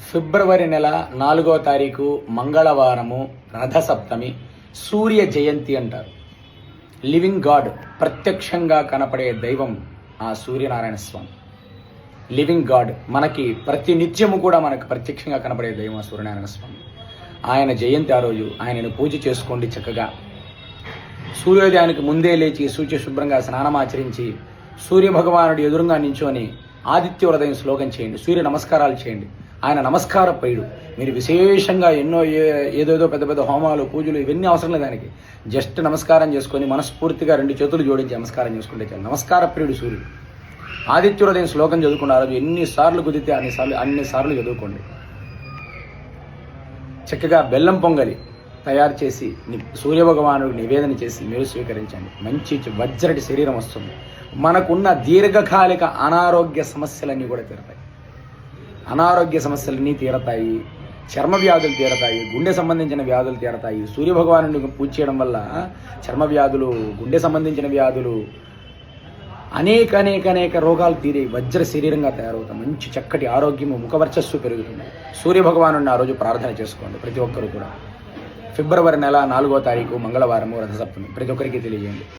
ఫిబ్రవరి నెల 4వ తారీఖు మంగళవారము రథసప్తమి, సూర్య జయంతి అంటారు. లివింగ్ గాడ్, ప్రత్యక్షంగా కనపడే దైవం ఆ సూర్యనారాయణ స్వామి. లివింగ్ గాడ్, మనకి ప్రతి నిత్యము కూడా మనకు ప్రత్యక్షంగా కనపడే దైవం ఆ సూర్యనారాయణ స్వామి. ఆయన జయంతి ఆ రోజు. ఆయనను పూజ చేసుకోండి చక్కగా. సూర్యోదయానికి ముందే లేచి శుచి శుభ్రంగా స్నానమాచరించి సూర్యభగవానుడి ఎదురుగా నించొని ఆదిత్య హృదయం శ్లోకం చేయండి. సూర్య నమస్కారాలు చేయండి. ఆయన నమస్కార ప్రియుడు. మీరు విశేషంగా ఎన్నో ఏదేదో పెద్ద పెద్ద హోమాలు, పూజలు ఇవన్నీ అవసరం లేదు. దానికి జస్ట్ నమస్కారం చేసుకొని మనస్ఫూర్తిగా 2 చేతులు జోడించి నమస్కారం చేసుకుంటే చాలు. నమస్కార ప్రియుడు సూర్యుడు. ఆదిత్య హృదయం శ్లోకం చదువుకున్న రోజు ఎన్నిసార్లు కుదిరితే అన్నిసార్లు చదువుకోండి. చక్కగా బెల్లం పొంగలి తయారు చేసి సూర్యభగవానుడికి నివేదన చేసి మీరు స్వీకరించండి. మంచి వజ్రటి శరీరం వస్తుంది. మనకున్న దీర్ఘకాలిక అనారోగ్య సమస్యలన్నీ కూడా తీరతాయి. అనారోగ్య సమస్యలన్నీ తీరతాయి. చర్మ వ్యాధులు తీరతాయి. గుండె సంబంధించిన వ్యాధులు తీరతాయి. సూర్యభగవానుడికి పూజ చేయడం వల్ల చర్మ వ్యాధులు, గుండె సంబంధించిన వ్యాధులు, అనేక రోగాలు తీరే వజ్ర శరీరంగా తయారవుతాం. మంచి చక్కటి ఆరోగ్యము, ముఖవర్చస్సు పెరుగుతుంది. సూర్యభగవానుడిని ఆ రోజు ప్రార్థన చేసుకోండి ప్రతి ఒక్కరు కూడా. ఫిబ్రవరి నెల 4వ తారీఖు మంగళవారము రథసప్తమి ప్రతి ఒక్కరికి తెలియజేయండి.